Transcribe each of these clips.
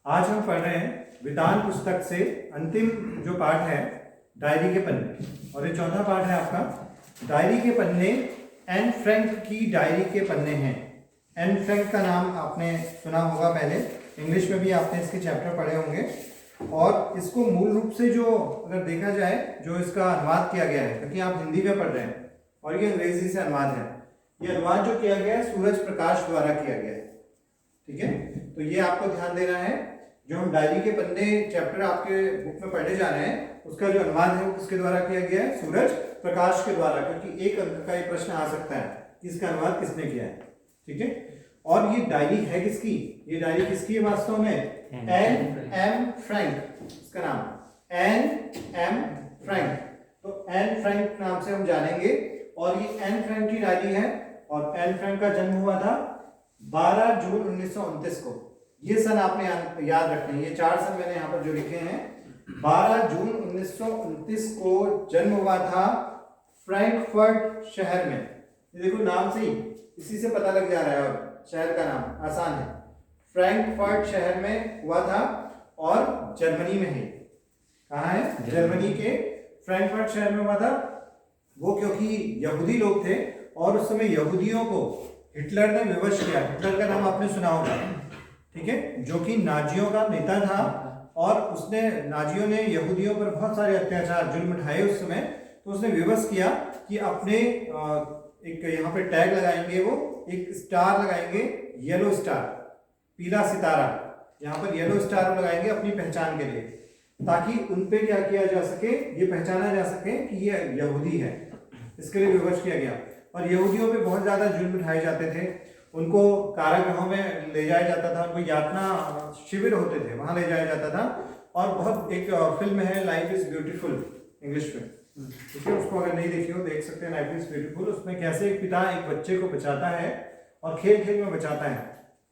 आज हम पढ़ रहे हैं विधान पुस्तक से अंतिम जो पाठ है डायरी के पन्ने, और ये चौथा पाठ है आपका डायरी के पन्ने। एन फ्रैंक की डायरी के पन्ने हैं। एन फ्रैंक का नाम आपने सुना होगा पहले, इंग्लिश में भी आपने इसके चैप्टर पढ़े होंगे। और इसको मूल रूप से जो अगर देखा जाए, जो इसका अनुवाद किया गया है, क्योंकि आप हिंदी में पढ़ रहे हैं और ये अंग्रेजी से अनुवाद है, ये अनुवाद जो किया गया है सूरज प्रकाश द्वारा किया गया है। ठीक है, तो ये आपको ध्यान देना है। जो हम डायरी के पन्ने चैप्टर आपके बुक में पढ़ने जा रहे हैं, उसका जो अनुवाद है वो किसके द्वारा किया गया है? सूरज प्रकाश के द्वारा, क्योंकि एक अंक का ये प्रश्न आ सकता है कि इसका अनुवाद किसने किया है। ठीक है, और ये डायरी है किसकी? ये डायरी किसकी है वास्तव में? एन एम फ्रैंक, इसका नाम एन एम फ्रैंक। तो एन फ्रैंक नाम से हम जानेंगे। और ये एन फ्रैंक की डायरी है, और एन फ्रैंक का जन्म हुआ था 12 जून 1929 को। ये सन आपने याद रखना है, ये 4 सन मैंने यहाँ पर जो लिखे हैं। 12 जून 1929 को जन्म हुआ था फ्रैंकफर्ट शहर में। ये देखो नाम से ही इसी से पता लग जा रहा है, और शहर का नाम आसान है। फ्रैंकफर्ट शहर में हुआ था और जर्मनी में है। कहाँ है? जर्मनी के फ्रैंकफर्ट शहर में हुआ था। वो क्योंकि यहूदी लोग थे और उस समय यहूदियों को हिटलर ने विवश किया। हिटलर का नाम आपने सुना होगा, ठीक है, जो कि नाजियों का नेता था। और उसने, नाजियों ने यहूदियों पर बहुत सारे अत्याचार जुल्म उठाए उस समय। तो उसने विवश किया कि अपने एक यहाँ पे टैग लगाएंगे, वो एक स्टार लगाएंगे, येलो स्टार, पीला सितारा, यहाँ पर येलो स्टार लगाएंगे अपनी पहचान के लिए, ताकि उन पे क्या किया जा सके, ये पहचाना जा सके कि ये यहूदी है। इसके लिए विवश किया गया। और यहूदियों पे बहुत ज्यादा जुल्म उठाए जाते थे, उनको कारागृहों में ले जाया जाता था, उनको यातना शिविर होते थे, वहां ले जाया जाता था। और बहुत एक फिल्म है लाइफ इज ब्यूटीफुल, इंग्लिश में, ठीक है, उसको अगर नहीं देखी हो देख सकते हैं, लाइफ इज ब्यूटीफुल। उसमें कैसे एक पिता एक बच्चे को बचाता है और खेल खेल में बचाता है,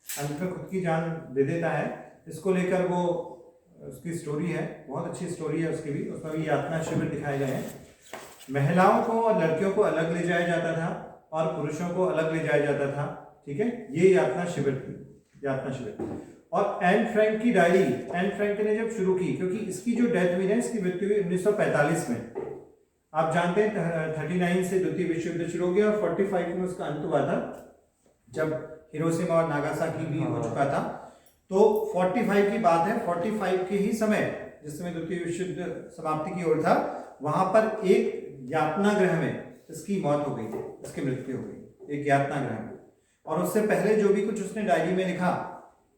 अंत में खुद की जान दे देता है। इसको लेकर वो उसकी स्टोरी है, बहुत अच्छी स्टोरी है उसकी भी। उसमें भी यातना शिविर दिखाए गए हैं। महिलाओं को और लड़कियों को अलग ले जाया जाता था और पुरुषों को अलग ले जाया जाता था। ठीक है, ये यातना शिविर थी, यातना शिविर। और एन फ्रैंक की डायरी एन फ्रैंक ने जब शुरू की, क्योंकि इसकी जो डेथ हुई है, इसकी मृत्यु हुई 1945 में। आप जानते हैं 39 से द्वितीय विश्व युद्ध शुरू हो गया और 45 में उसका अंत हुआ था, जब हिरोशिमा और नागासाकी भी हो चुका था। तो 45 की बात है, 45 के ही समय, जिस समय द्वितीय विश्व युद्ध समाप्ति की ओर था, वहां पर एक यातना गृह में इसकी मौत हो गई थी, इसकी मृत्यु हो गई एक यातना गृह में। और उससे पहले जो भी कुछ उसने डायरी में लिखा,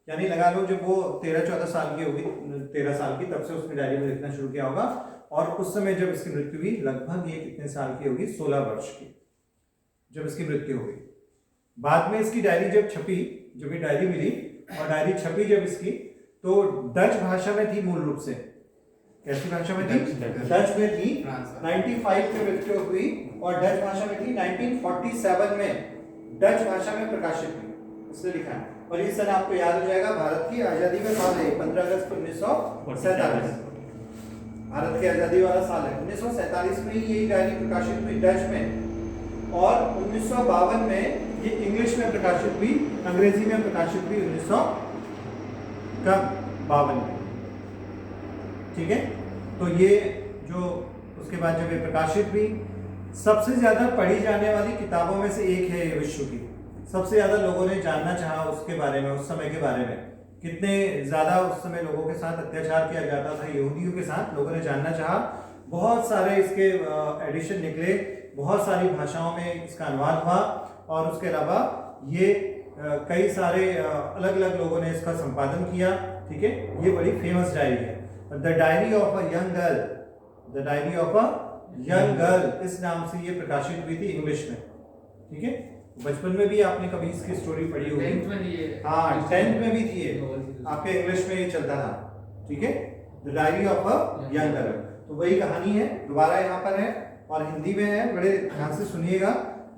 यानी लगा लो जब वो 13-14 साल की होगी, 13 साल की, तब से उसने डायरी में लिखना शुरू किया होगा। और उस समय जब इसकी मृत्यु हुई, लगभग ये कितने साल की होगी? 16 वर्ष की, जब इसकी मृत्यु हो गई। बाद में इसकी डायरी जब छपी, जो भी डायरी मिली और डायरी छपी जब इसकी, तो डच भाषा में थी मूल रूप से। कैसी भाषा में थी? डच में थी। 95 में मृत्यु हुई और डच भाषा में थी। 1947 में डच भाषा में प्रकाशित हुई, इसलिए लिखा है। और ये सन आपको याद हो जाएगा, भारत की आजादी का साल है, 15 अगस्त 1947, भारत की आजादी वाला साल है। 1947 में ये डायरी प्रकाशित हुई डच में, और 1952 में ये इंग्लिश में प्रकाशित हुई, अंग्रेजी में प्रकाशित हुई 1952 में। ठीक है, तो ये जो उसके बाद जब ये प्रकाशित हुई, सबसे ज्यादा पढ़ी जाने वाली किताबों में से एक है ये विश्व की। सबसे ज्यादा लोगों ने जानना चाहा उसके बारे में, उस समय के बारे में, कितने ज्यादा उस समय लोगों के साथ अत्याचार किया जाता था, यहूदियों के साथ लोगों ने जानना चाहा। बहुत सारे इसके एडिशन निकले, बहुत सारी भाषाओं में इसका अनुवाद हुआ। और उसके अलावा ये कई सारे अलग अलग लोगों ने इसका संपादन किया। ठीक है, ये बड़ी फेमस डायरी है, the diary of a young girl, the diary of a young girl, इस नाम से ये प्रकाशित हुई थी इंग्लिश में। ठीक है, बचपन में भी आपने कभी इसकी स्टोरी पढ़ी होगी। हाँ, 10th में भी थी ये, आपके इंग्लिश में ये चलता था। ठीक है, the diary of a young girl, तो वही कहानी है, दोबारा यहाँ पर है और हिंदी में है, बड़े ध्यान से सुनिएगा।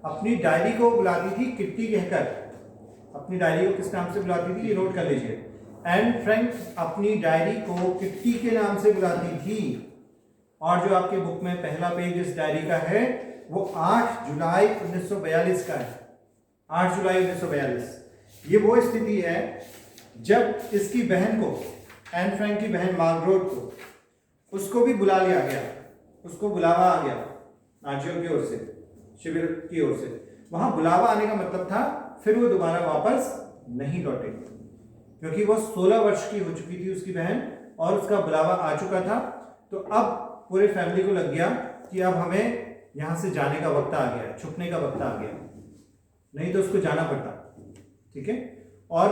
अपनी डायरी को बुलाती थी किट्टी कहकर। अपनी डायरी को किस नाम से बुलाती थी, ये नोट कर लीजिए। एन फ्रैंक अपनी डायरी को किट्टी के नाम से बुलाती थी। और जो आपके बुक में पहला पेज इस डायरी का है, वो 8 जुलाई 1942 का है। 8 जुलाई 1942। ये वो स्थिति है जब इसकी बहन को एन फ्रैंक की बहन मार्गरेट को, उसको भी बुला लिया गया, उसको बुलावा आ गया नाजियों की ओर से, शिविर की ओर से। वहां बुलावा आने का मतलब था फिर वो दोबारा वापस नहीं लौटेगी, क्योंकि वो 16 वर्ष की हो चुकी थी उसकी बहन और उसका बुलावा आ चुका था। तो अब पूरे फैमिली को लग गया कि अब हमें यहां से जाने का वक्त आ गया है, छुपने का वक्त आ गया, नहीं तो उसको जाना पड़ता। ठीक है। और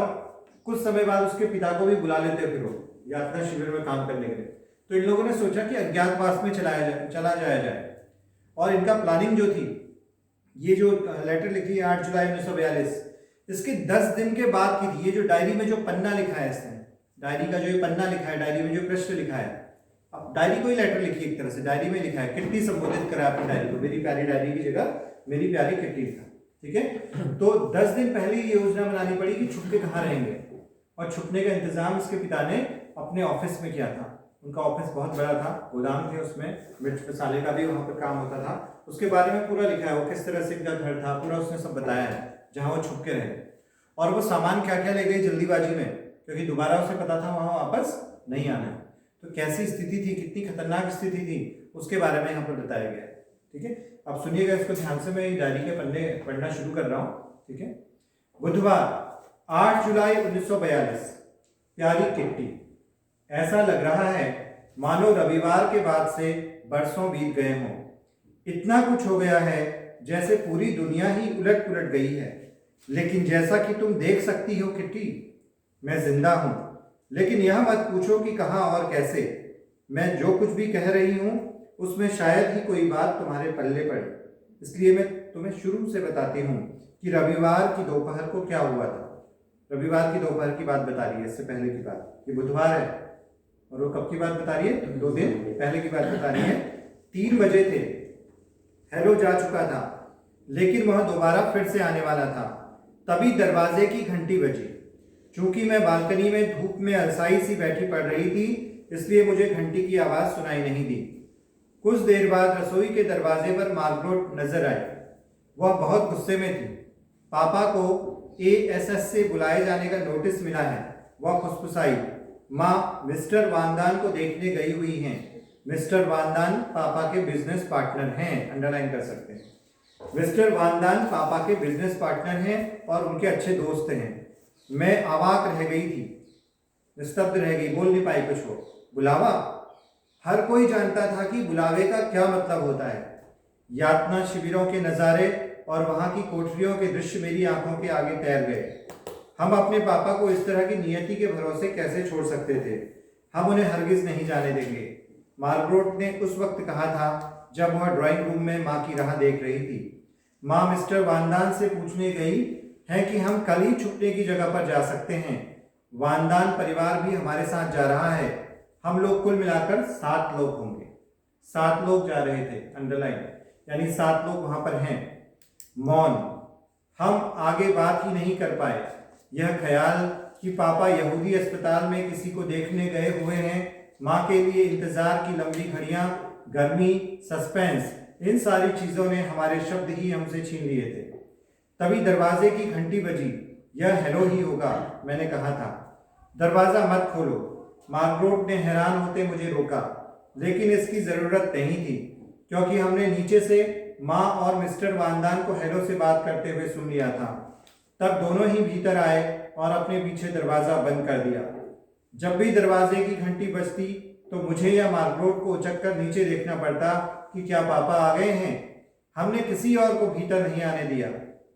कुछ समय बाद उसके पिता को भी बुला लेते फिर वो यात्रा शिविर में काम करने के लिए। तो इन लोगों ने सोचा कि अज्ञातवास में चला जाया जाए। और इनका प्लानिंग जो थी, ये जो लेटर लिखी है 8 जुलाई 1942, इसके 10 दिन के बाद की थी। ये जो डायरी में जो पन्ना लिखा है, इसने डायरी का जो ये पन्ना लिखा है, डायरी में जो पृष्ठ लिखा है, अब डायरी को ही लेटर लिखी एक तरह से, डायरी में लिखा है, किट्टी संबोधित करा अपनी डायरी को, मेरी प्यारी डायरी की जगह मेरी प्यारी किट्टी था। ठीक है। तो 10 दिन पहले ये योजना बनानी पड़ी कि छुप के कहाँ रहेंगे, और छुपने का इंतजाम इसके पिता ने अपने ऑफिस में किया था। उनका ऑफिस बहुत बड़ा था, गोदाम थे उसमें, मिर्च मसाले का भी वहां पर काम होता था। उसके बारे में पूरा लिखा है, वो किस तरह से इनका घर था, पूरा उसने सब बताया है, जहां वो छुप के रहे। और वो सामान क्या क्या ले गए जल्दीबाजी में, क्योंकि दोबारा उसे पता था वहां वापस नहीं आना है। तो कैसी स्थिति थी, कितनी खतरनाक स्थिति थी, उसके बारे में यहाँ पर बताया गया है। ठीक है। अब सुनिएगा इसको ध्यान से, मैं डायरी के पन्ने पढ़ना शुरू कर रहा हूँ। ठीक है। बुधवार 8 जुलाई 1942। प्यारी किट्टी, ऐसा लग रहा है मानो रविवार के बाद से बरसों बीत गए हों। इतना कुछ हो गया है जैसे पूरी दुनिया ही उलट पुलट गई है। लेकिन जैसा कि तुम देख सकती हो किट्टी, मैं जिंदा हूं। लेकिन यह मत पूछो कि कहाँ और कैसे। मैं जो कुछ भी कह रही हूं उसमें शायद ही कोई बात तुम्हारे पल्ले पड़े, इसलिए मैं तुम्हें शुरू से बताती हूँ कि रविवार की दोपहर को क्या हुआ था। रविवार की दोपहर की बात बता रही है, इससे पहले की बात। ये बुधवार है और वो कब की बात बता रही है? 2 दिन पहले की बात बता रही है। 3 बजे थे, हेलो जा चुका था, लेकिन वह दोबारा फिर से आने वाला था। तभी दरवाजे की घंटी बजी। चूंकि मैं बालकनी में धूप में अलसाई सी बैठी पड़ रही थी, इसलिए मुझे घंटी की आवाज सुनाई नहीं दी। कुछ देर बाद रसोई के दरवाजे पर मार्गरेट नजर आई। वह बहुत गुस्से में थी। पापा को एएसएस से बुलाए जाने का नोटिस मिला है। वह फुसफुसाई, माँ मिस्टर वानदान को देखने गई हुई हैं। मिस्टर वानदान पापा के बिजनेस पार्टनर हैं, अंडरलाइन कर सकते हैं। मिस्टर वानदान पापा के बिजनेस पार्टनर हैं और उनके अच्छे दोस्त हैं। मैं अवाक रह गई थी, निस्तब्ध रह गई, बोल नहीं पाई कुछ। वो बुलावा, हर कोई जानता था कि बुलावे का क्या मतलब होता है। यातना शिविरों के नज़ारे और वहां की कोठरियों के दृश्य मेरी आंखों के आगे तैर गए। हम अपने पापा को इस तरह की नियति के भरोसे कैसे छोड़ सकते थे? हम उन्हें हरगिज नहीं जाने देंगे। मार्गरेट ने उस वक्त कहा था जब वह ड्राइंग रूम में माँ की राह देख रही थी। माँ मिस्टर वानदान से पूछने गई है कि हम कल ही छुपने की जगह पर जा सकते हैं। वानदान परिवार भी हमारे साथ जा रहा है। हम लोग कुल मिलाकर 7 लोग होंगे। 7 लोग जा रहे थे, अंडरलाइन, यानी 7 लोग वहां पर हैं। मौन, हम आगे बात ही नहीं कर पाए। यह ख्याल कि पापा यहूदी अस्पताल में किसी को देखने गए हुए हैं, माँ के लिए इंतजार की लंबी घड़ियां, गर्मी, सस्पेंस, इन सारी चीजों ने हमारे शब्द ही हमसे छीन लिए थे। तभी दरवाजे की घंटी बजी। यह हेलो ही होगा, मैंने कहा था। दरवाजा मत खोलो, मार्गरेट ने हैरान होते मुझे रोका। लेकिन इसकी जरूरत नहीं थी, क्योंकि हमने नीचे से माँ और मिस्टर वानदान को हेलो से बात करते हुए सुन लिया था। तब दोनों ही भीतर आए और अपने पीछे दरवाजा बंद कर दिया। जब भी दरवाजे की घंटी बजती तो मुझे या मार्गरेट को उचक कर नीचे देखना पड़ता कि क्या पापा आ गए हैं। हमने किसी और को भीतर नहीं आने दिया।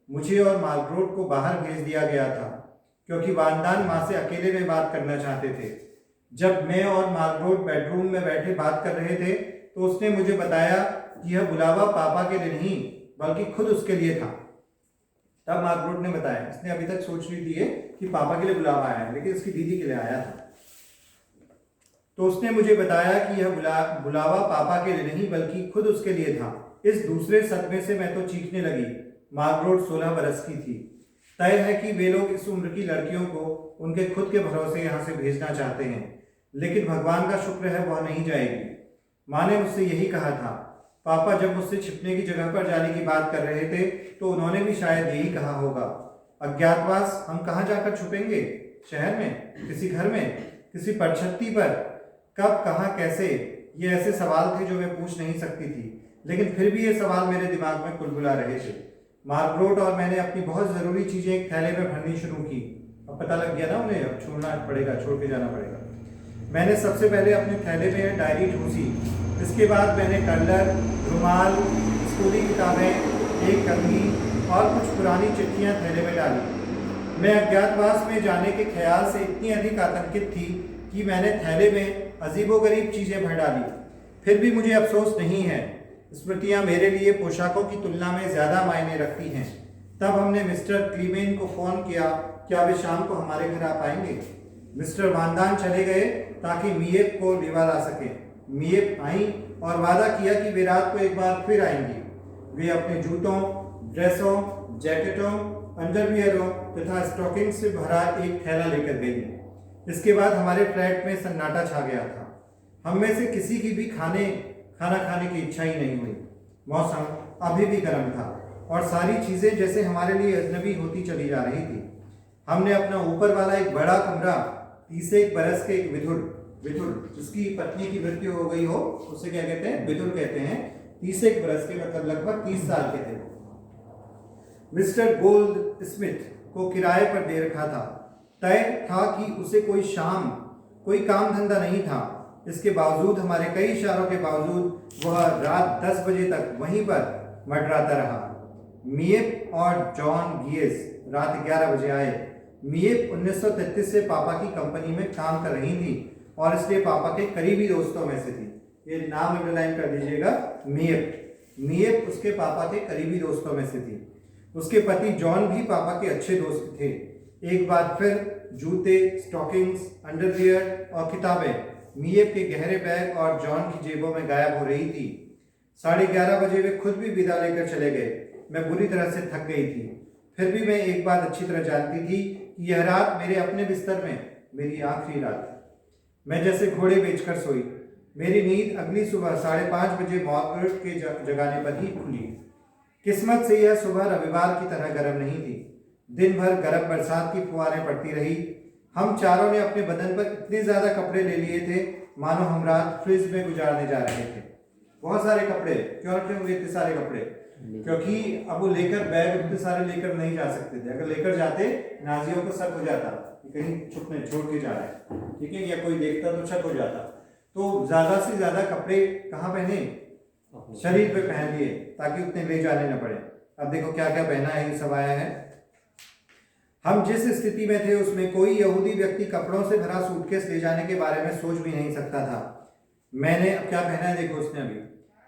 मुझे और मार्गरेट को बाहर भेज दिया गया था, क्योंकि वानदान माँ से अकेले में बात करना चाहते थे। जब मैं और मार्गरेट बेडरूम में बैठे बात कर रहे थे तो उसने मुझे बताया कि यह बुलावा पापा के लिए नहीं बल्कि खुद उसके लिए था। तब मार्गरेट ने बताया, इसने अभी तक सोच ली थी कि पापा के लिए बुलावा आया है, लेकिन उसकी दीदी के लिए आया था। तो उसने मुझे बताया कि यह बुलावा पापा के लिए नहीं बल्कि खुद उसके लिए था। इस दूसरे सदमे से मैं तो चीखने लगी। मार्गरेट 16 बरस की थी। तय है कि वे लोग इस उम्र की लड़कियों को उनके खुद के भरोसे यहाँ से भेजना चाहते हैं, लेकिन भगवान का शुक्र है वह नहीं जाएगी। माँ ने मुझसे यही कहा था। पापा जब मुझसे छिपने की जगह पर जाने की बात कर रहे थे तो उन्होंने भी शायद यही कहा होगा। अज्ञातवास, हम कहाँ जाकर छुपेंगे? शहर में, किसी घर में, किसी पटछत्ती पर, कब, कहाँ, कैसे, ये ऐसे सवाल थे जो मैं पूछ नहीं सकती थी, लेकिन फिर भी ये सवाल मेरे दिमाग में कुलबुला रहे थे। मार्गरेट और मैंने अपनी बहुत ज़रूरी चीज़ें एक थैले में भरनी शुरू की। अब पता लग गया ना उन्हें, अब छोड़ना पड़ेगा, छोड़ के जाना पड़ेगा। मैंने सबसे पहले अपने थैले में डायरी ठूसी। इसके बाद मैंने कलर, रुमाल, स्कूली किताबें, एक कंघी और कुछ पुरानी चिट्ठियाँ थैले में डाली। मैं अज्ञातवास में जाने के ख्याल से इतनी अधिक आतंकित थी कि मैंने थैले में अजीबोगरीब चीज़ें भर डाली। फिर भी मुझे अफसोस नहीं है। स्मृतियाँ मेरे लिए पोशाकों की तुलना में ज़्यादा मायने रखती हैं। तब हमने मिस्टर क्लीमेन को फ़ोन किया, क्या वे शाम को हमारे घर आ पाएंगे। मिस्टर वानदान चले गए ताकि मीएप को लेवा ला सके। मीएप आई और वादा किया कि वे रात को एक बार फिर आएंगी। वे अपने जूतों, ड्रेसों, जैकेटों, अंडरवियरों तथा स्टॉकिंग से भरा एक थैला लेकर गई। इसके बाद हमारे फ्लैट में सन्नाटा छा गया था। हम में से किसी की भी खाना खाने की इच्छा ही नहीं हुई। मौसम अभी भी गर्म था और सारी चीज़ें जैसे हमारे लिए अजनबी होती चली जा रही थी। हमने अपना ऊपर वाला एक बड़ा कमरा 30 बरस के एक विधुर जिसकी पत्नी की मृत्यु हो गई हो, उसे क्या कहते हैं, विधुर कहते हैं। 30 बरस के मतलब लगभग 30 साल के थे। मिस्टर गोल्ड स्मिथ को किराए पर दे रखा था। तय था कि उसे कोई काम धंधा नहीं था। इसके बावजूद, हमारे कई इशारों के बावजूद, वह रात 10 बजे तक वहीं पर मंडराता रहा। मीएप और जॉन गियस रात 11 बजे आए। मीएप 1933 से पापा की कंपनी में काम कर रही थी और इसलिए पापा के करीबी दोस्तों में से थी। ये नाम अंडरलाइन कर दीजिएगा, मीएप उसके पापा के करीबी दोस्तों में से थी। उसके पति जॉन भी पापा के अच्छे दोस्त थे। एक बार फिर जूते, स्टॉकिंग्स, अंडरवियर और किताबें मीएप के गहरे बैग और जॉन की जेबों में गायब हो रही थी। 11:30 बजे वे खुद भी विदा लेकर चले गए। मैं बुरी तरह से थक गई थी। फिर भी मैं एक बात अच्छी तरह जानती थी कि यह रात मेरे अपने बिस्तर में मेरी आखिरी रात थी। मैं जैसे घोड़े बेचकर सोई। मेरी नींद अगली सुबह 5:30 बजे मार्गरेट के जगाने पर ही खुली। किस्मत से यह सुबह रविवार की तरह गर्म नहीं थी। दिन भर गर्म बरसात की फुहारें पड़ती रही। हम चारों ने अपने बदन पर इतने ज़्यादा कपड़े ले लिए थे मानो हम रात फ्रिज में गुजारने जा रहे थे। बहुत सारे कपड़े। क्यों रखे हुए इतने सारे कपड़े? क्योंकि अब वो लेकर बैग इतने सारे लेकर नहीं जा सकते थे। अगर लेकर जाते, नाजियों को शक हो जाता कि कहीं छुपने छोड़ के जा रहे हैं, ठीक है, या कोई देखता तो शक हो जाता। तो ज़्यादा से ज़्यादा कपड़े कहाँ पहने? शरीर पे पहन लिए ताकि उतने ले जाने न पड़े। अब देखो क्या क्या पहना है, ये सब आया है। हम जिस स्थिति में थे उसमें कोई यहूदी व्यक्ति कपड़ों से भरा सूटकेस ले जाने के बारे में सोच भी नहीं सकता था। मैंने अब क्या पहना है देखो उसने अभी।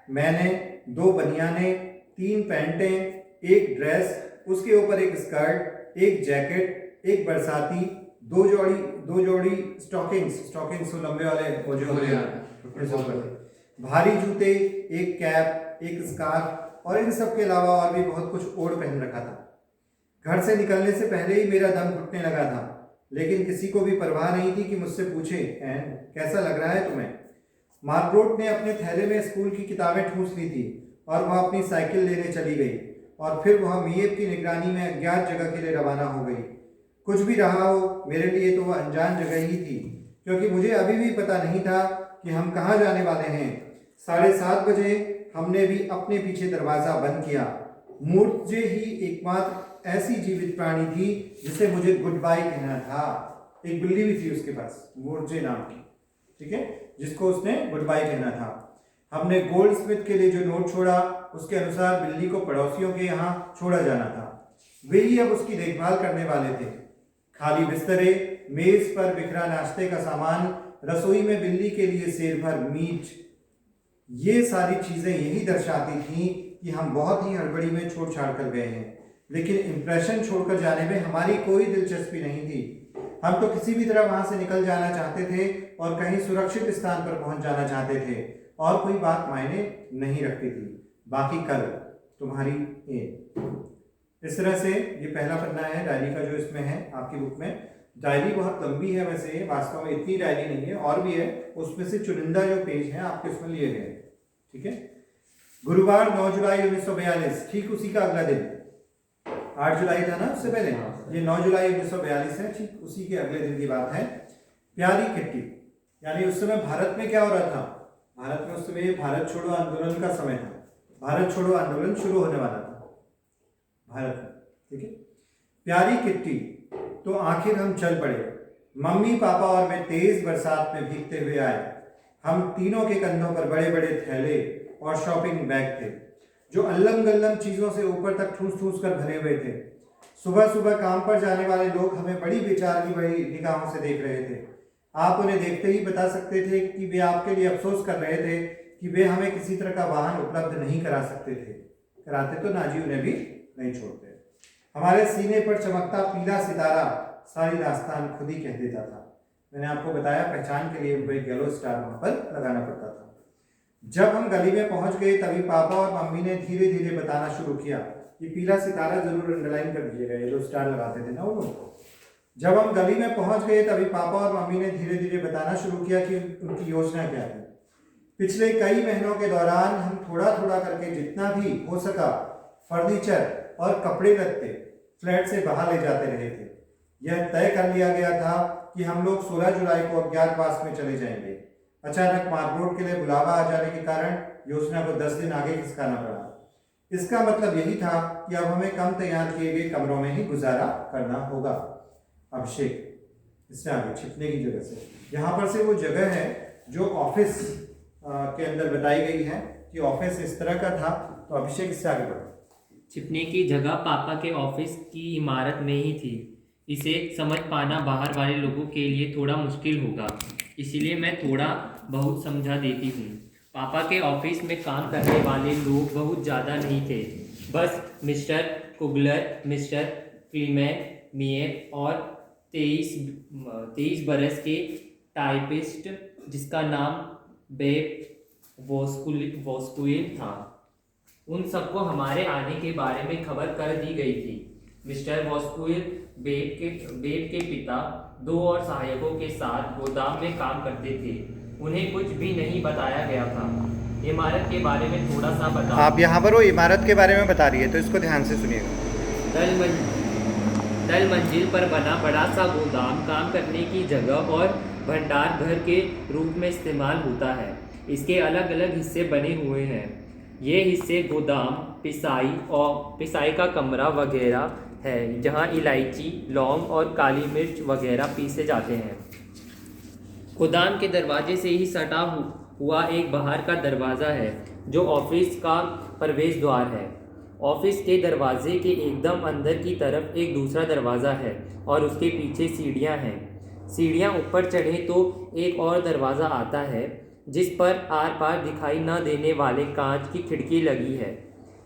मैंने 2 बनियाने, 3 पैंटें, 1 ड्रेस, उसके ऊपर एक स्कर्ट, 1 जैकेट, 1 बरसाती, 2 जोड़ी स्टॉकिंग्स तो लंबे वाले वो जो होते हैं, भारी जूते, 1 कैप, 1 स्कार्फ और इन सब के अलावा और भी बहुत कुछ ओढ़ पहन रखा था। घर से निकलने से पहले ही मेरा दम घुटने लगा था, लेकिन किसी को भी परवाह नहीं थी कि मुझसे पूछे, एन कैसा लग रहा है तुम्हें। मार्गरेट ने अपने थैले में स्कूल की किताबें ठूंस ली थी और वह अपनी साइकिल लेने चली गई और फिर वह मीएप की निगरानी में अज्ञात जगह के लिए रवाना हो गई। कुछ भी रहा हो, मेरे लिए तो वह अनजान जगह ही थी, क्योंकि मुझे अभी भी पता नहीं था कि हम कहाँ जाने वाले हैं। 7:30 बजे हमने भी अपने पीछे दरवाज़ा बंद किया। मुझे ही एकमात्र ऐसी जीवित प्राणी थी जिसे मुझे गुड बाय कहना था। एक बिल्ली भी थी उसके पास, मोर्जे नाम की, ठीक है, जिसको उसने गुड बाय कहना था। हमने गोल्ड स्मिथ के लिए जो नोट छोड़ा उसके अनुसार बिल्ली को पड़ोसियों के यहाँ छोड़ा जाना था। वे ही अब उसकी देखभाल करने वाले थे। खाली बिस्तरे, मेज पर बिखरा नाश्ते का सामान, रसोई में बिल्ली के लिए सेर भर मीट, ये सारी चीजें यही दर्शाती थीं कि हम बहुत ही हड़बड़ी में छोड़ छाड़ कर गए हैं। लेकिन इंप्रेशन छोड़कर जाने में हमारी कोई दिलचस्पी नहीं थी। हम तो किसी भी तरह वहां से निकल जाना चाहते थे और कहीं सुरक्षित स्थान पर पहुंच जाना चाहते थे और कोई बात मायने नहीं रखती थी। बाकी कल तुम्हारी ये। इस तरह से ये पहला पन्ना है डायरी का जो इसमें है आपकी बुक में। डायरी बहुत लंबी है वैसे, वास्तव में इतनी डायरी नहीं है, और भी है, उसमें से चुनिंदा जो पेज हैं आपके उसमें लिए गए, ठीक है। गुरुवार 9 जुलाई 1942, ठीक उसी का अगला दिन। 8 जुलाई था ना उससे पहले, ये 9 जुलाई 1942 है, ठीक उसी के अगले दिन की बात है। प्यारी किट्टी, यानी उस समय भारत में क्या हो रहा था, भारत में उस समय भारत छोड़ो आंदोलन का समय था, भारत छोड़ो आंदोलन शुरू होने वाला था भारत में, ठीक है। प्यारी किट्टी, तो आखिर हम चल पड़े, मम्मी पापा और मैं तेज बरसात में भीगते हुए आए। हम तीनों के कंधों पर बड़े बड़े थैले और शॉपिंग बैग थे जो अल्लम गल्लम चीजों से ऊपर तक ठूस ठूस कर भरे हुए थे। सुबह सुबह काम पर जाने वाले लोग हमें बड़ी बेचारगी भरी निगाहों से देख रहे थे। आप उन्हें देखते ही बता सकते थे कि वे आपके लिए अफसोस कर रहे थे कि वे हमें किसी तरह का वाहन उपलब्ध नहीं करा सकते थे, कराते तो नाजी उन्हें भी नहीं छोड़ते। हमारे सीने पर चमकता पीला सितारा सारी दास्तान खुद ही कह देता था। मैंने आपको बताया पहचान के लिए वही येलो स्टार वहां पर लगाना पड़ता था। जब हम गली में पहुंच गए तभी पापा और मम्मी ने धीरे धीरे बताना शुरू किया। ये पीला सितारा जरूर अंडरलाइन कर दीजिएगा, येलो स्टार लगाते थे ना वो लोग। जब हम गली में पहुंच गए तभी पापा और मम्मी ने धीरे धीरे बताना शुरू किया कि उनकी योजना क्या थी। पिछले कई महीनों के दौरान हम थोड़ा थोड़ा करके जितना भी हो सका फर्नीचर और कपड़े लत्ते फ्लैट से बाहर ले जाते रहे थे। यह तय कर लिया गया था कि हम लोग 16 जुलाई को अज्ञातवास में चले जाएंगे। अचानक मारबोर्ड के लिए बुलावा आ जाने के कारण योजना को 10 दिन आगे खिसकाना पड़ा। इसका मतलब यही था कि अब हमें कम तैयार किए गए कमरों में ही गुजारा करना होगा। अभिषेक, इससे आगे छिपने की जगह से, यहाँ पर से वो जगह है जो ऑफिस के अंदर बताई गई है कि ऑफिस इस तरह का था। तो अभिषेक इससे आगे बढ़ो। छिपने की जगह पापा के ऑफिस की इमारत में ही थी। इसे समझ पाना बाहर वाले लोगों के लिए थोड़ा मुश्किल होगा, इसलिए मैं थोड़ा बहुत समझा देती हूँ। पापा के ऑफिस में काम करने वाले लोग बहुत ज़्यादा नहीं थे, बस मिस्टर कुगलर, मिस्टर क्लीमेन मिएप और 23 बरस के टाइपिस्ट जिसका नाम बेब वॉस्कुइल था। उन सबको हमारे आने के बारे में खबर कर दी गई थी। मिस्टर वॉस्कुइल बेब के पिता 2 और सहायकों के साथ गोदाम में काम करते थे। उन्हें कुछ भी नहीं बताया गया था। इमारत के बारे में थोड़ा सा बता। आप यहाँ पर वो इमारत के बारे में बता रही है तो इसको ध्यान से सुनिएगा। दल मंजिल पर बना बड़ा सा गोदाम काम करने की जगह और भंडार घर के रूप में इस्तेमाल होता है। इसके अलग अलग हिस्से बने हुए हैं। ये हिस्से गोदाम, पिसाई का कमरा वगैरह है जहाँ इलायची, लौंग और काली मिर्च वगैरह पीसे जाते हैं। गोदाम के दरवाजे से ही सटा हुआ एक बाहर का दरवाज़ा है जो ऑफिस का प्रवेश द्वार है। ऑफिस के दरवाजे के एकदम अंदर की तरफ एक दूसरा दरवाज़ा है और उसके पीछे सीढ़ियाँ हैं। सीढ़ियाँ ऊपर चढ़े तो एक और दरवाज़ा आता है जिस पर आर पार दिखाई न देने वाले कांच की खिड़की लगी है।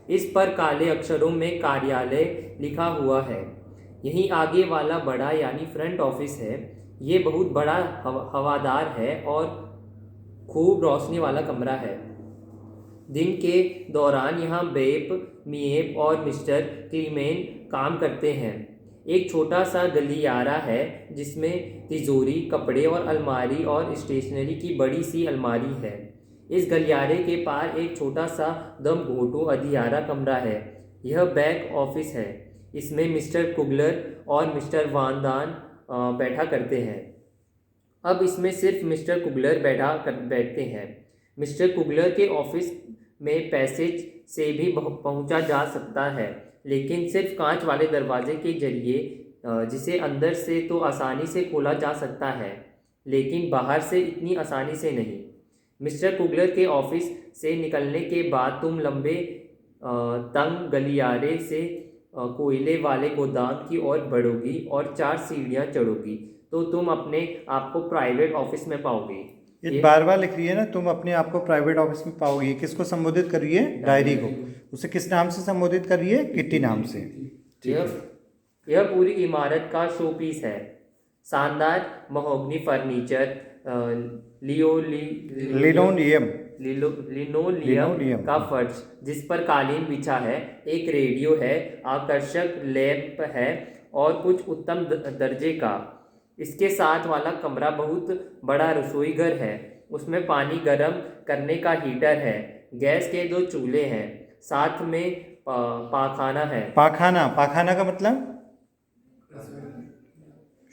इस पर काले अक्षरों में कार्यालय लिखा हुआ है। यहीं आगे वाला बड़ा यानी फ्रंट ऑफिस है। ये बहुत बड़ा हवादार है और खूब रोशनी वाला कमरा है। दिन के दौरान यहाँ बेप, मिएप और मिस्टर क्लीमेन काम करते हैं। एक छोटा सा गलियारा है जिसमें तिजोरी, कपड़े और अलमारी और स्टेशनरी की बड़ी सी अलमारी है। इस गलियारे के पार एक छोटा सा दम घोटू अधियारा कमरा है। यह बैक ऑफिस है। इसमें मिस्टर कुगलर और मिस्टर वानदान बैठा करते हैं। अब इसमें सिर्फ मिस्टर कुगलर बैठते हैं। मिस्टर कुगलर के ऑफिस में पैसेज से भी पहुंचा जा सकता है, लेकिन सिर्फ कांच वाले दरवाजे के जरिए, जिसे अंदर से तो आसानी से खोला जा सकता है लेकिन बाहर से इतनी आसानी से नहीं। मिस्टर कुगलर के ऑफिस से निकलने के बाद तुम लंबे तंग गलियारे से कोयले वाले गोदाम की ओर बढ़ोगी और 4 सीढ़ियाँ चढ़ोगी तो तुम अपने आप को प्राइवेट ऑफिस में पाओगे। ये बार बार लिख रही है ना, तुम अपने आप को प्राइवेट ऑफिस में पाओगे। किसको संबोधित कर रही है? डायरी को। उसे किस नाम से संबोधित कर रही है? किट्टी नाम से। यह पूरी इमारत का शो पीस है। शानदार महोगनी फर्नीचर, लिनोलियम का फर्श जिस पर कालीन बिछा है, एक रेडियो है, आकर्षक लैंप है और कुछ उत्तम दर्जे का। इसके साथ वाला कमरा बहुत बड़ा रसोई घर है। उसमें पानी गर्म करने का हीटर है, गैस के 2 चूल्हे हैं, साथ में पाखाना है। पाखाना का मतलब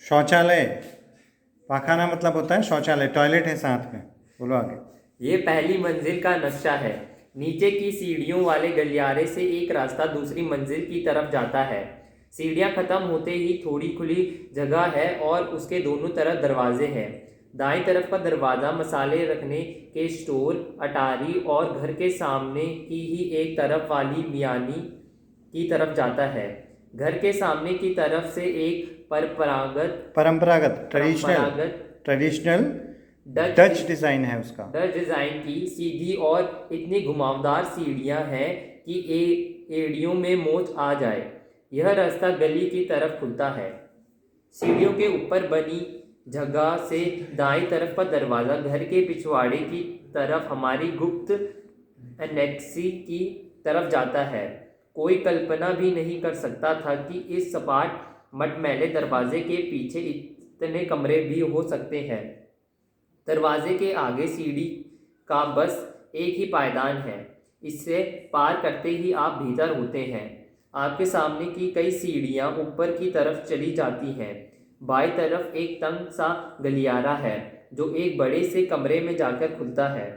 शौचालय। पाखाना मतलब होता है शौचालय, टॉयलेट है साथ में। बोलो आगे। ये पहली मंजिल का नक्शा है। नीचे की सीढ़ियों वाले गलियारे से एक रास्ता दूसरी मंजिल की तरफ जाता है। सीढ़ियां खत्म होते ही थोड़ी खुली जगह है और उसके दोनों तरफ दरवाजे हैं। दाईं तरफ का दरवाज़ा मसाले रखने के स्टोर, अटारी और घर के सामने की ही एक तरफ वाली मियानी की तरफ जाता है। घर के सामने की तरफ से एक परंपरागत ट्रेडिशनल डच डिज़ाइन है उसका। डच डिज़ाइन की सीधी और इतनी घुमावदार सीढ़ियां हैं कि एड़ियों में मोच आ जाए। यह रास्ता गली की तरफ खुलता है। सीढ़ियों के ऊपर बनी जगह से दाईं तरफ का दरवाज़ा घर के पिछवाड़े की तरफ हमारी गुप्त एनेक्सी की तरफ जाता है। कोई कल्पना भी नहीं कर सकता था कि इस सपाट मटमैले दरवाजे के पीछे इतने कमरे भी हो सकते हैं। दरवाजे के आगे सीढ़ी का बस एक ही पायदान है। इससे पार करते ही आप भीतर होते हैं। आपके सामने की कई सीढ़ियां ऊपर की तरफ चली जाती हैं। बाईं तरफ एक तंग सा गलियारा है जो एक बड़े से कमरे में जाकर खुलता है।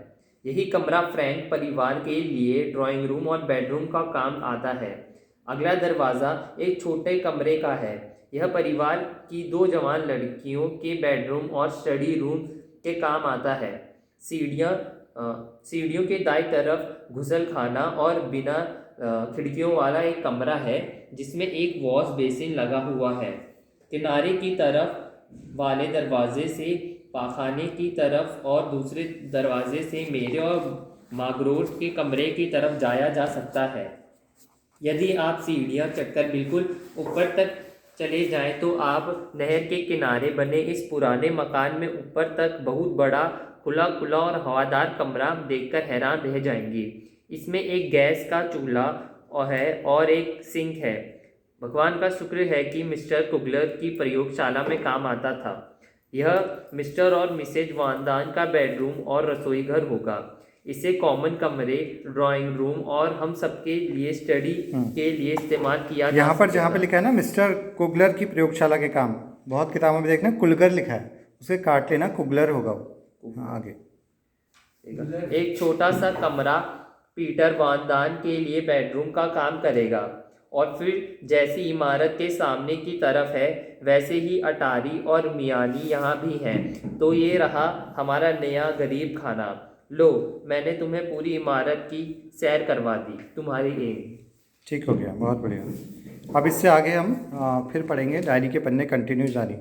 यही कमरा फ्रैंक परिवार के लिए ड्राइंग रूम और बेडरूम का काम आता है। अगला दरवाज़ा एक छोटे कमरे का है। यह परिवार की 2 जवान लड़कियों के बेडरूम और स्टडी रूम के काम आता है। सीढ़ियों के दाईं तरफ घुसलखाना और बिना खिड़कियों वाला एक कमरा है जिसमें एक वॉश बेसिन लगा हुआ है। किनारे की तरफ वाले दरवाजे से पाखाने की तरफ और दूसरे दरवाजे से मेरे और मार्गरेट के कमरे की तरफ जाया जा सकता है। यदि आप सीढ़ियां चढ़कर बिल्कुल ऊपर तक चले जाएं तो आप नहर के किनारे बने इस पुराने मकान में ऊपर तक बहुत बड़ा खुला और हवादार कमरा देखकर हैरान रह जाएंगे। इसमें एक गैस का चूल्हा है और एक सिंक है। भगवान का शुक्र है कि मिस्टर कुगलर की प्रयोगशाला में काम आता था। यह मिस्टर और मिसेज वानदान का बेडरूम और रसोई घर होगा। इसे कॉमन कमरे, ड्राइंग रूम और हम सबके लिए स्टडी के लिए इस्तेमाल किया यहाँ पर जहाँ पे लिखा है ना मिस्टर कुगलर की प्रयोगशाला के काम, बहुत किताबों में देखना कुलगर लिखा है, उसे काट लेना, कुगलर होगा वो। आगे एक छोटा सा कमरा पीटर वानदान के लिए बेडरूम का काम करेगा और फिर जैसी इमारत के सामने की तरफ है वैसे ही अटारी और मियानी यहाँ भी हैं। तो ये रहा हमारा नया गरीब खाना। लो, मैंने तुम्हें पूरी इमारत की सैर करवा दी। तुम्हारी एम। ठीक हो गया, बहुत बढ़िया। अब इससे आगे हम फिर पढ़ेंगे, डायरी के पन्ने कंटिन्यू जारी।